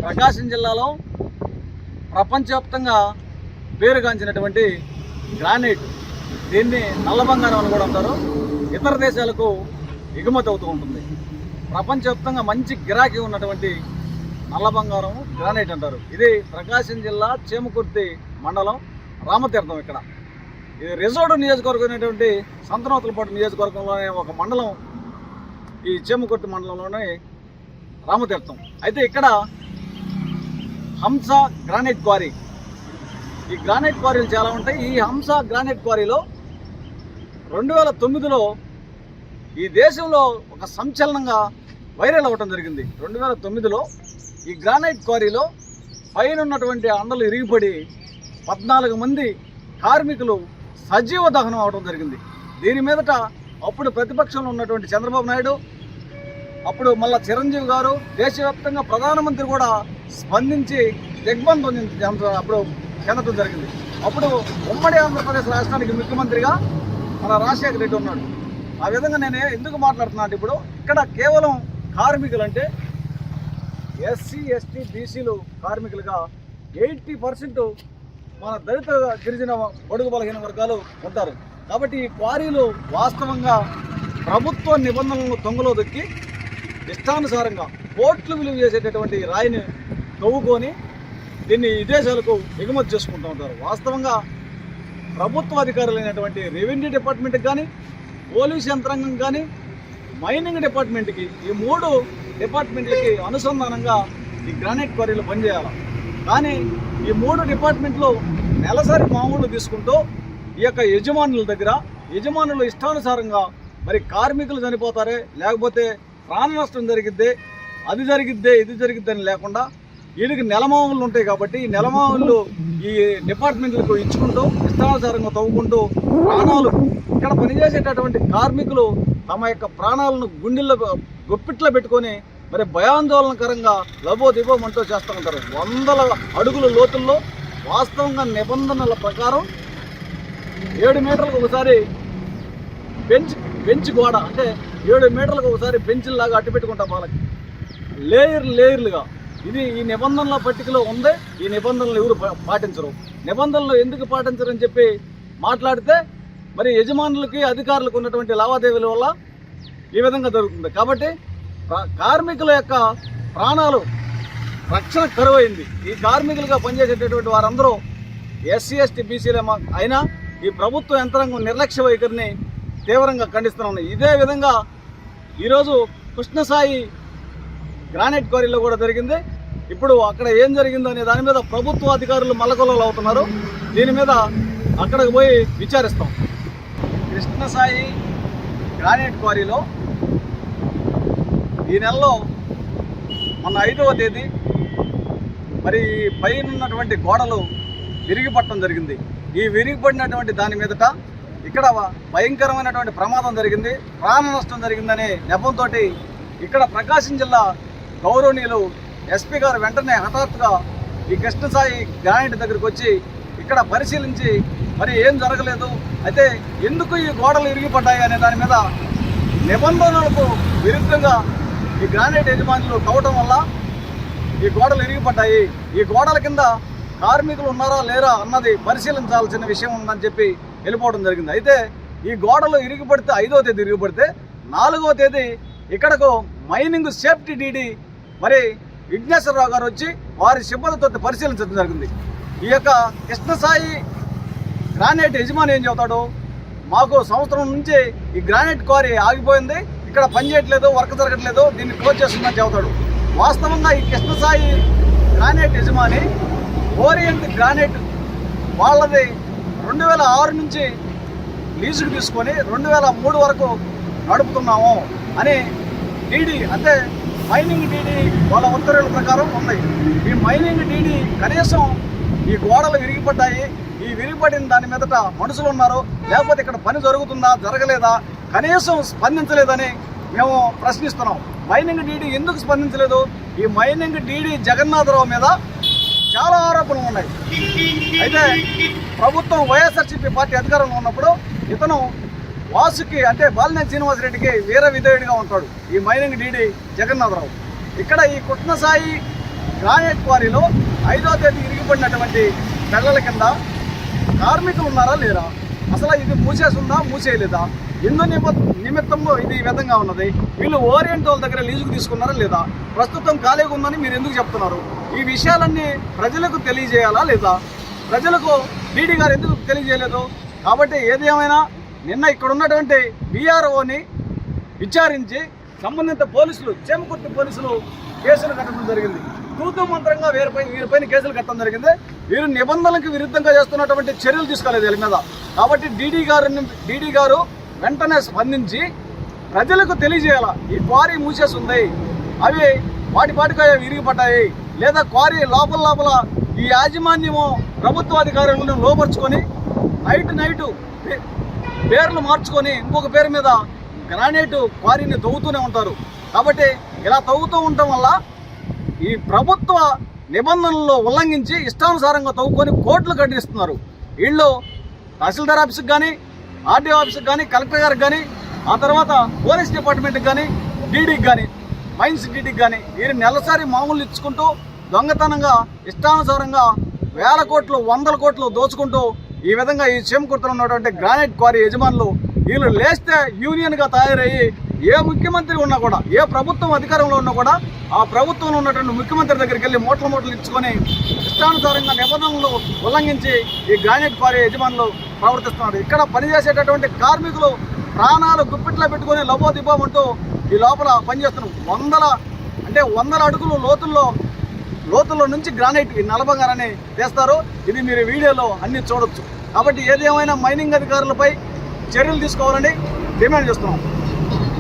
ప్రకాశం జిల్లాలో ప్రపంచవ్యాప్తంగా పేరుగాంచినటువంటి గ్రానైట్, దీన్ని నల్ల బంగారం అని కూడా అంటారు, ఇతర దేశాలకు ఎగుమతి అవుతూ ఉంటుంది. ప్రపంచవ్యాప్తంగా మంచి గిరాకీ ఉన్నటువంటి నల్ల బంగారం గ్రానైట్ అంటారు. ఇది ప్రకాశం జిల్లా చేమకుర్తి మండలం రామతీర్థం. ఇక్కడ ఇది రిజోర్డు నియోజకవర్గం అయినటువంటి సంతనూతలపాటు నియోజకవర్గంలోనే ఒక మండలం, ఈ చేమకుర్తి మండలంలోనే రామతీర్థం. అయితే ఇక్కడ హంస గ్రానైట్ క్వారీ, ఈ గ్రానైట్ క్వారీలు చాలా ఉంటాయి. ఈ హంస గ్రానైట్ క్వారీలో 2009లో ఈ దేశంలో ఒక సంచలనంగా వైరల్ అవ్వటం జరిగింది. 2009లో ఈ గ్రానైట్ క్వారీలో పైన ఉన్నటువంటి అండలు ఇరిగిపడి 14 మంది కార్మికులు సజీవ దహనం అవడం జరిగింది. దీని మీదట అప్పుడు ప్రతిపక్షంలో ఉన్నటువంటి చంద్రబాబు నాయుడు, అప్పుడు మళ్ళా చిరంజీవి గారు, దేశవ్యాప్తంగా ప్రధానమంత్రి కూడా స్పందించి దిగ్బంధం అప్పుడు చెందడం జరిగింది. అప్పుడు ఉమ్మడి ఆంధ్రప్రదేశ్ రాష్ట్రానికి ముఖ్యమంత్రిగా మన రాజశేఖర రెడ్డి ఉన్నాడు. ఆ విధంగా నేను ఎందుకు మాట్లాడుతున్నా అంటే, ఇప్పుడు ఇక్కడ కేవలం కార్మికులు అంటే ఎస్సీ, ఎస్టీ, బీసీలు కార్మికులుగా 80% మన దళిత, గిరిజన, బడుగు బలహీన వర్గాలు ఉంటారు. కాబట్టి ఈ క్వారీలు వాస్తవంగా ప్రభుత్వ నిబంధనలను తొంగలో దొక్కి ఇష్టానుసారంగా కోట్లు విలువ చేసేటటువంటి రాయిని తవ్వుకొని దీన్ని విదేశాలకు ఎగుమతి చేసుకుంటూ ఉంటారు. వాస్తవంగా ప్రభుత్వ అధికారులైనటువంటి రెవెన్యూ డిపార్ట్మెంట్కి కానీ, పోలీస్ యంత్రాంగం కానీ, మైనింగ్ డిపార్ట్మెంట్కి, ఈ 3 డిపార్ట్మెంట్లకి అనుసంధానంగా ఈ గ్రానైట్ క్వారీలు పనిచేయాలి. కానీ ఈ 3 డిపార్ట్మెంట్లు నెలసరి మామూలు తీసుకుంటూ ఈ యొక్క యజమానుల దగ్గర, యజమానులు ఇష్టానుసారంగా మరి కార్మికులు చనిపోతారే, లేకపోతే ప్రాణ నష్టం జరిగిద్దే, అది జరిగిద్దే, ఇది జరిగిద్దని లేకుండా వీళ్ళకి నెలమావులు ఉంటాయి. కాబట్టి ఈ నెలమావులు ఈ డిపార్ట్మెంట్లకు ఇచ్చుకుంటూ ఇష్టానుసారంగా తవ్వుకుంటూ ప్రాణాలు, ఇక్కడ పనిచేసేటటువంటి కార్మికులు తమ యొక్క ప్రాణాలను గుండెల్లో, గొప్పిట్లో పెట్టుకొని మరి భయాందోళనకరంగా లబోదిబోమంటూ చేస్తూ ఉంటారు. 100 అడుగుల లోతుల్లో వాస్తవంగా నిబంధనల ప్రకారం 7 మీటర్లకు ఒకసారి బెంచ్ గోడ, అంటే 7 మీటర్లకు ఒకసారి బెంచ్లాగా అట్టు పెట్టుకుంటాం వాళ్ళకి, లేయర్లుగా. ఇది ఈ నిబంధనల పట్టికలో ఉంది. ఈ నిబంధనలు ఎవరు పాటించరు. నిబంధనలు ఎందుకు పాటించరని చెప్పి మాట్లాడితే మరి యజమానులకి, అధికారులకు ఉన్నటువంటి లావాదేవీల వల్ల ఈ విధంగా జరుగుతుంది. కాబట్టి కార్మికుల యొక్క ప్రాణాలు రక్షణ కరువైంది. ఈ కార్మికులుగా పనిచేసేటటువంటి వారందరూ ఎస్సీ, ఎస్టీ, బీసీలే అయినా ఈ ప్రభుత్వ యంత్రాంగం నిర్లక్ష్య వైఖరిని తీవ్రంగా ఖండిస్తున్నాను. ఇదే విధంగా ఈరోజు కృష్ణసాయి గ్రానైట్ క్వారీలో కూడా జరిగింది. ఇప్పుడు అక్కడ ఏం జరిగిందో అనే దాని మీద ప్రభుత్వ అధికారులు మల్లకొల్లలు అవుతున్నారు. దీని మీద అక్కడికి పోయి విచారిస్తాం. కృష్ణసాయి గ్రానైట్ క్వారీలో ఈ నెలలో మొన్న 5వ తేదీ మరి పైన ఉన్నటువంటి గోడలు విరిగిపడటం జరిగింది. ఈ విరిగిపడినటువంటి దాని మీదట ఇక్కడ భయంకరమైనటువంటి ప్రమాదం జరిగింది, ప్రాణ నష్టం జరిగిందనే నెపంతో ఇక్కడ ప్రకాశం జిల్లా గౌరవనీయులు ఎస్పీ గారు వెంటనే హఠాత్తుగా ఈ కృష్ణసాయి గ్రానైట్ దగ్గరికి వచ్చి ఇక్కడ పరిశీలించి మరి ఏం జరగలేదు, అయితే ఎందుకు ఈ గోడలు ఇరిగిపడ్డాయి అనే దాని మీద నిబంధనలకు విరుద్ధంగా ఈ గ్రానైట్ యజమానులు తవ్వటం వల్ల ఈ గోడలు ఇరిగిపడ్డాయి, ఈ గోడల కింద కార్మికులు ఉన్నారా లేరా అన్నది పరిశీలించాల్సిన విషయం ఉందని చెప్పి వెళ్ళిపోవడం జరిగింది. అయితే ఈ గోడలు ఇరిగిపడితే 5వ తేదీ ఇరిగిపడితే 4వ తేదీ ఇక్కడకు మైనింగ్ సేఫ్టీ డీడీ మరి విఘ్నేశ్వరరావు గారు వచ్చి వారి సిబ్బందితో పరిశీలించడం జరిగింది. ఈ యొక్క కృష్ణసాయి గ్రానైట్ యజమాని ఏం చెబుతాడు, మాకు సంవత్సరం నుంచి ఈ గ్రానైట్ క్వారీ ఆగిపోయింది, ఇక్కడ పని చేయట్లేదు, వర్క్ జరగట్లేదు, దీన్ని క్లోజ్ చేస్తుందని చెబుతాడు. వాస్తవంగా ఈ కృష్ణసాయి గ్రానైట్ యజమాని ఓరియంట్ గ్రానైట్ వాళ్ళది 2006 నుంచి లీజుకు తీసుకొని 2003 వరకు నడుపుతున్నాము అని డీడీ, అంటే మైనింగ్ డీడీ వాళ్ళ ఉత్తర్వుల ప్రకారం ఉంది. ఈ మైనింగ్ డీడీ కనీసం ఈ గోడలు విరిగిపడ్డాయి, ఈ విరిగిపడిన దాని మీదట మనుషులు ఉన్నారు, లేకపోతే ఇక్కడ పని జరుగుతుందా జరగలేదా కనీసం స్పందించలేదని మేము ప్రశ్నిస్తున్నాం. మైనింగ్ డీడీ ఎందుకు స్పందించలేదు? ఈ మైనింగ్ డీడీ జగన్నాథరావు మీద చాలా ఆరోపణలు ఉన్నాయి. అయితే ప్రభుత్వం వైఎస్ఆర్సీపీ పార్టీ అధికారంలో ఉన్నప్పుడు ఇతను వాసుకి, అంటే బాలినేని శ్రీనివాసరెడ్డికి వీర విధేయుడిగా ఉంటాడు ఈ మైనింగ్ డీడీ జగన్నాథరావు. ఇక్కడ ఈ కృష్ణసాయి గ్రానైట్ క్వారీలో 5వ తేదీ ఇరిగిపడినటువంటి నెలల కింద కార్మికులు ఉన్నారా లేరా, అసలు ఇది మూసేస్తుందా మూసేయలేదా, ఎందు నిమిత్తంలో ఇది ఈ విధంగా ఉన్నది, వీళ్ళు ఓరియంట్ వాళ్ళ దగ్గర లీజుకు తీసుకున్నారా లేదా, ప్రస్తుతం ఖాళీగా ఉందని మీరు ఎందుకు చెప్తున్నారు, ఈ విషయాలన్నీ ప్రజలకు తెలియజేయాలా లేదా, ప్రజలకు డీడీ గారు ఎందుకు తెలియజేయలేదు. కాబట్టి ఏది ఏమైనా నిన్న ఇక్కడ ఉన్నటువంటి బీఆర్ఓని విచారించి సంబంధిత పోలీసులు, చేమకుర్తి పోలీసులు కేసులు కట్టడం జరిగింది. తూతూ మంత్రంగా వీరిపైన కేసులు కట్టడం జరిగింది. వీరు నిబంధనలకు విరుద్ధంగా చేస్తున్నటువంటి చర్యలు తీసుకోలేదు వీళ్ళ మీద. కాబట్టి డీడీ గారు వెంటనే స్పందించి ప్రజలకు తెలియజేయాల, ఈ క్వారీ మూసేసి ఉంది, అవి వాటిగా విరిగిపడ్డాయి, లేదా క్వారీ లోపల ఈ యాజమాన్యము ప్రభుత్వ అధికారులను లోపరుచుకొని నైటు పేర్లు మార్చుకొని ఇంకొక పేరు మీద గ్రానైట్ క్వారీని తవ్వుతూనే ఉంటారు. కాబట్టి ఇలా తవ్వుతూ ఉండటం వల్ల ఈ ప్రభుత్వ నిబంధనల్లో ఉల్లంఘించి ఇష్టానుసారంగా తవ్వుకొని కోట్లు కట్టిస్తున్నారు. వీళ్ళు తహసీల్దార్ ఆఫీస్కి కానీ, ఆర్డీఓ ఆఫీస్కి కానీ, కలెక్టర్ గారికి కానీ, ఆ తర్వాత పోలీస్ డిపార్ట్మెంట్కి కానీ, డీడీకి కానీ, మైన్స్ డీడీకి కానీ వీరు నెలసరి మామూలు ఇచ్చుకుంటూ దొంగతనంగా ఇష్టానుసారంగా వేల కోట్లు 100 కోట్లు దోచుకుంటూ ఈ విధంగా ఈ చేమకుర్తిలో ఉన్నటువంటి గ్రానైట్ క్వారీ యజమానులు వీళ్ళు లేస్తే యూనియన్గా తయారయ్యి ఏ ముఖ్యమంత్రి ఉన్నా కూడా, ఏ ప్రభుత్వం అధికారంలో ఉన్నా కూడా ఆ ప్రభుత్వంలో ఉన్నటువంటి ముఖ్యమంత్రి దగ్గరికి వెళ్ళి మూటలు ఇచ్చుకొని ఇష్టానుసారంగా నిబంధనలు ఉల్లంఘించి ఈ గ్రానైట్ క్వారీ యజమానులు ప్రవర్తిస్తున్నారు. ఇక్కడ పనిచేసేటటువంటి కార్మికులు ప్రాణాలు గుప్పిట్లో పెట్టుకొని లబోదిబోమంటూ ఈ లోపల పనిచేస్తున్నారు. 100 అడుగులు లోతుల్లో నుంచి గ్రానైట్ ఈ నల్లబంగారాన్ని తీస్తారు. ఇది మీరు వీడియోలో అన్ని చూడొచ్చు. కాబట్టి ఏదేమైనా మైనింగ్ అధికారులపై చర్యలు తీసుకోవాలని డిమాండ్ చేస్తున్నాం.